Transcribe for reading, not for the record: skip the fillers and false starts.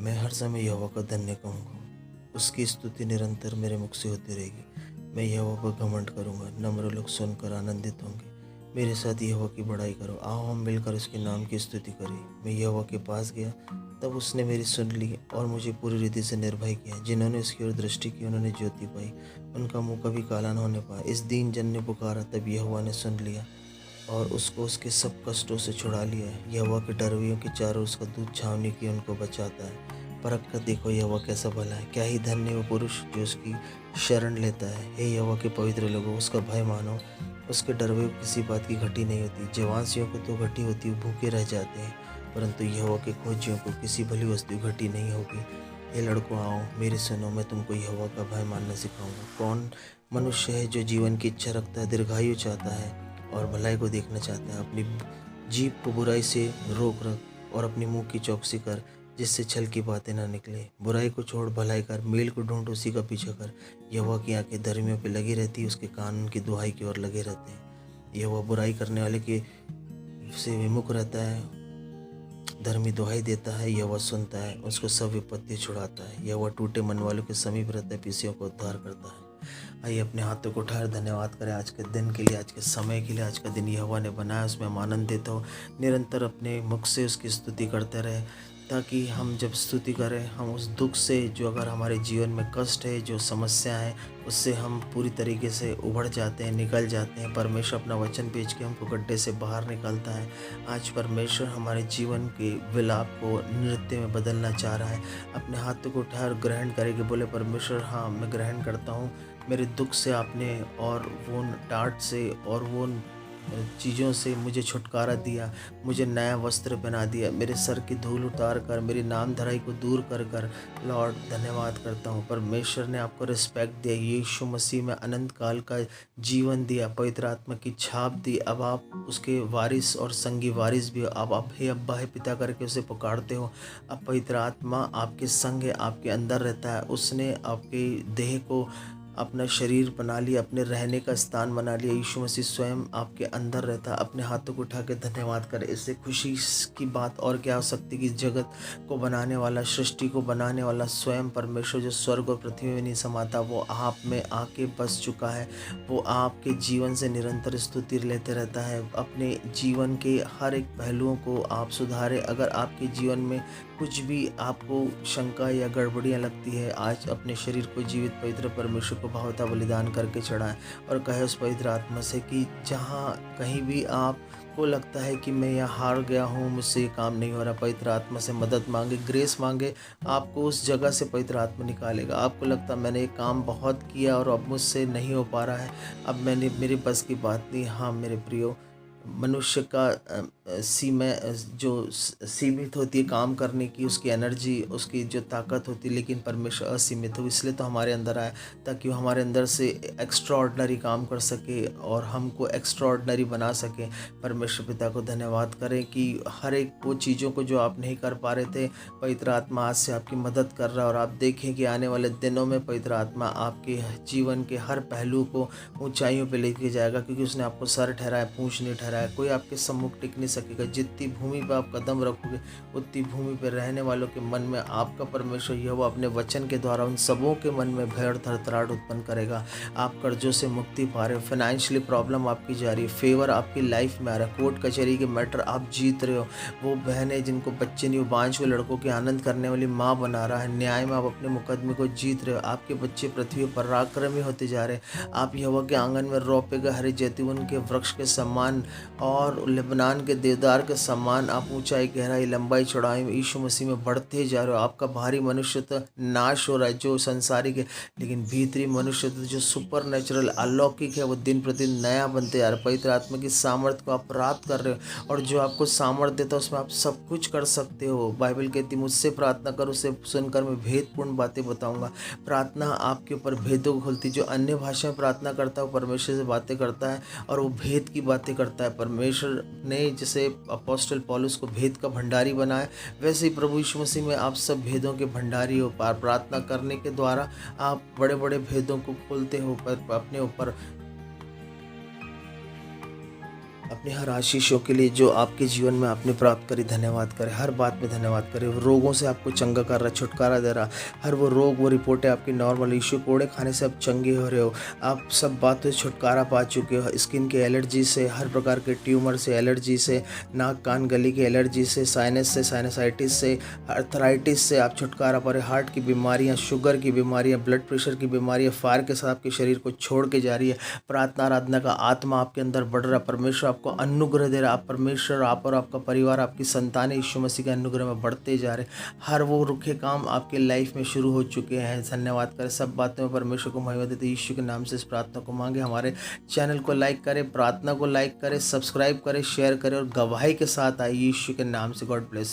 मैं हर समय यहोवा का धन्य कहूँगा। उसकी स्तुति निरंतर मेरे मुख से होती रहेगी। मैं यहोवा पर घमंड करूँगा, नम्र लोग सुनकर आनंदित होंगे। मेरे साथ यहोवा की बड़ाई करो, आओ हम मिलकर उसके नाम की स्तुति करें। मैं यहोवा के पास गया, तब उसने मेरी सुन ली और मुझे पूरी रीति से निर्भय किया। जिन्होंने उसकी ओर दृष्टि की उन्होंने ज्योति पाई, उनका मुँह कभी काला न होने पाया। इस दीन जन ने पुकारा, तब यहोवा ने सुन लिया और उसको उसके सब कष्टों से छुड़ा लिया है। यहोवा के डरवैयों के चारों उसका दूत छावनी की उनको बचाता है। परख कर देखो यहोवा कैसा भला है। क्या ही धन्य वो पुरुष जो उसकी शरण लेता है। हे यहोवा के पवित्र लोगों, उसका भय मानो। उसके डरवैयों को किसी बात की घटी नहीं होती। जवानसियों को तो घटी होती, वो भूखे रह जाते हैं, परंतु यहोवा के खोजियों को किसी भली वस्तु घटी नहीं होगी। हे लड़कों, आओ मेरी सुनो, मैं तुमको यहोवा का भय मानना सिखाऊंगा। कौन मनुष्य है जो जीवन की इच्छा रखता है, दीर्घायु चाहता है और भलाई को देखना चाहता है। अपनी जीभ को बुराई से रोक रख और अपनी मुंह की चौकसी कर, जिससे छल की बातें ना निकले। बुराई को छोड़ भलाई कर, मेल को ढूंढ उसी का पीछा कर। यहोवा की आंखें धर्मियों पे लगी रहती है, उसके कान उनकी दुहाई की ओर लगे रहते हैं। यहोवा बुराई करने वाले के से विमुख रहता है, धर्मी दुहाई देता है। यहोवा सुनता है, उसको सब विपत्ति छुड़ाता है। यहोवा टूटे मन वालों के समीप रहता है, पीसियों को उद्धार करता है। आइए अपने हाथों को उठाकर धन्यवाद करें आज के दिन के लिए, आज के समय के लिए। आज का दिन यहोवा ने बनाया, उसमें हम आनंदित हो। निरंतर अपने मुख से उसकी स्तुति करते रहे, ताकि हम जब स्तुति करें, हम उस दुख से, जो अगर हमारे जीवन में कष्ट है, जो समस्या है, उससे हम पूरी तरीके से उभर जाते हैं, निकल जाते हैं। परमेश्वर अपना वचन भेज के हमको गड्ढे से बाहर निकालता है। आज परमेश्वर हमारे जीवन के विलाप को नृत्य में बदलना चाह रहा है। अपने हाथों को उठाकर ग्रहण करेंगे, बोले परमेश्वर हाँ मैं ग्रहण करता हूँ। मेरे दुख से आपने और वो डांट से और वो चीज़ों से मुझे छुटकारा दिया, मुझे नया वस्त्र पहना दिया, मेरे सर की धूल उतार कर, मेरी नाम धराई को दूर कर कर लॉर्ड धन्यवाद करता हूँ। परमेश्वर ने आपको रिस्पेक्ट दिया, यीशु मसीह में अनंत काल का जीवन दिया, पवित्र आत्मा की छाप दी। अब आप उसके वारिस और संगी वारिस भी हो। अब आप हे अब्बा हे पिता करके उसे पुकारते हो। अब पवित्र आत्मा आपके संग है, आपके अंदर रहता है। उसने आपके देह को अपना शरीर बना लिया, अपने रहने का स्थान बना लिया। यीशु मसीह स्वयं आपके अंदर रहता है। अपने हाथों को उठा के धन्यवाद करें। इससे खुशी की बात और क्या हो सकती कि जगत को बनाने वाला, सृष्टि को बनाने वाला स्वयं परमेश्वर, जो स्वर्ग और पृथ्वी में नहीं समाता, वो आप में आके बस चुका है। वो आपके जीवन से निरंतर स्तुति लेते रहता है। अपने जीवन के हर एक पहलुओं को आप सुधारें। अगर आपके जीवन में कुछ भी आपको शंका या गड़बड़ियाँ लगती है, आज अपने शरीर को जीवित पवित्र परमेश्वर को भावता बलिदान करके चढ़ाएं और कहे उस पवित्र आत्मा से कि जहाँ कहीं भी आपको लगता है कि मैं यहाँ हार गया हूँ, मुझसे ये काम नहीं हो रहा, पवित्र आत्मा से मदद मांगे, ग्रेस मांगे। आपको उस जगह से पवित्र आत्मा निकालेगा। आपको लगता है मैंने ये काम बहुत किया और अब मुझसे नहीं हो पा रहा है, अब मैंने मेरे बस की बात नहीं। हाँ मेरे प्रियो, मनुष्य का सीमित होती है काम करने की, उसकी एनर्जी, उसकी जो ताकत होती है, लेकिन परमेश्वर असीमित हो। इसलिए तो हमारे अंदर आया, ताकि वो हमारे अंदर से एक्स्ट्रा ऑर्डिनरी काम कर सके और हमको एक्स्ट्रा ऑर्डिनरी बना सके। परमेश्वर पिता को धन्यवाद करें कि हर एक वो चीज़ों को जो आप नहीं कर पा रहे थे, पवित्र आत्मा आज से आपकी मदद कर रहा है। और आप देखें कि आने वाले दिनों में पवित्र आत्मा आपके जीवन के हर पहलू को ऊंचाइयों पे लेके जाएगा, क्योंकि उसने आपको सर ठहराया, पूंछ नहीं ठहराया। कोई आपके सम्मुख टिक नहीं सकेगा। जितनी भूमि पे आप कदम रखोगे, उतनी भूमि पे रहने वालों के मन में आपका परमेश्वर यहोवा अपने वचन के द्वारा उन सबों के मन में भय और थरथराहट उत्पन्न करेगा। आप कर्जों से मुक्ति पा रहे हो, फाइनेंशियली प्रॉब्लम आपकी जा रही है, फेवर आपकी लाइफ में आ रहा है, कोर्ट कचहरी के मैटर आप जीत रहे हो। वो बहनें जिनको बच्चे नहीं, वो बांझ हुए लड़कों के आनंद करने वाली माँ बना रहा है। न्याय में आप अपने मुकदमे को जीत रहे हो। आपके बच्चे पृथ्वी पर पराक्रमी होते जा रहे हैं। आप यहोवा के आंगन में रोपे गए हरे जैतून के वृक्ष के समान और लेबनान के देवदार के समान आप ऊंचाई, गहराई, लंबाई, चौड़ाई में यीशु मसीह में बढ़ते जा रहे हो। आपका बाहरी मनुष्य तो नाश हो रहा है, जो संसारिक है, लेकिन भीतरी मनुष्य तो जो सुपर नेचुरल अलौकिक है, वो दिन प्रतिदिन नया बनते जा रहा है। पवित्र आत्मा की सामर्थ्य को आप प्राप्त कर रहे हो, और जो आपको सामर्थ्य देता है उसमें आप सब कुछ कर सकते हो। बाइबल कहती है मुझसे प्रार्थना करो, उसे सुनकर मैं भेदपूर्ण बातें बताऊंगा। प्रार्थना आपके ऊपर भेदों को खोलती। जो अन्य भाषा में प्रार्थना करता है वो परमेश्वर से बातें करता है और वो भेद की बातें करता है। परमेश्वर ने जैसे अपोस्टल पौलुस को भेद का भंडारी बनाया, वैसे ही प्रभु यीशु मसीह में आप सब भेदों के भंडारी हो। प्रार्थना करने के द्वारा आप बड़े बड़े भेदों को खोलते हो। अपनी हर आशीषों के लिए जो आपके जीवन में आपने प्राप्त करी, धन्यवाद करें। हर बात में धन्यवाद करें। रोगों से आपको चंगा कर रहा है, छुटकारा दे रहा है। हर वो रोग, वो रिपोर्टें आपकी नॉर्मल, इश्यू कोड़े खाने से आप चंगे हो रहे हो। आप सब बातों से छुटकारा पा चुके हो। स्किन की एलर्जी से, हर प्रकार के ट्यूमर से, एलर्जी से, नाक कान गले की एलर्जी से, साइनस से, साइनसाइटिस से, अर्थराइटिस से आप छुटकारा पा रहे हो। हार्ट की बीमारियाँ, शुगर की बीमारियाँ, ब्लड प्रेशर की बीमारियाँ फायर के साथ आपके शरीर को छोड़ के जा रही है। प्रार्थना आराधना का आत्मा आपके अंदर बढ़ रहा है। परमेश्वर आपको अनुग्रह दे रहा है। आप परमेश्वर, आप और आपका परिवार, आपकी संतानें यीशु मसीह के अनुग्रह में बढ़ते जा रहे हैं। हर वो रुखे काम आपके लाइफ में शुरू हो चुके हैं। धन्यवाद करें। सब बातों में परमेश्वर को महिमा देते यीशु के नाम से इस प्रार्थना को मांगे। हमारे चैनल को लाइक करें, प्रार्थना को लाइक करें, सब्सक्राइब करें, शेयर करें और गवाही के साथ आए यीशु के नाम से। God bless.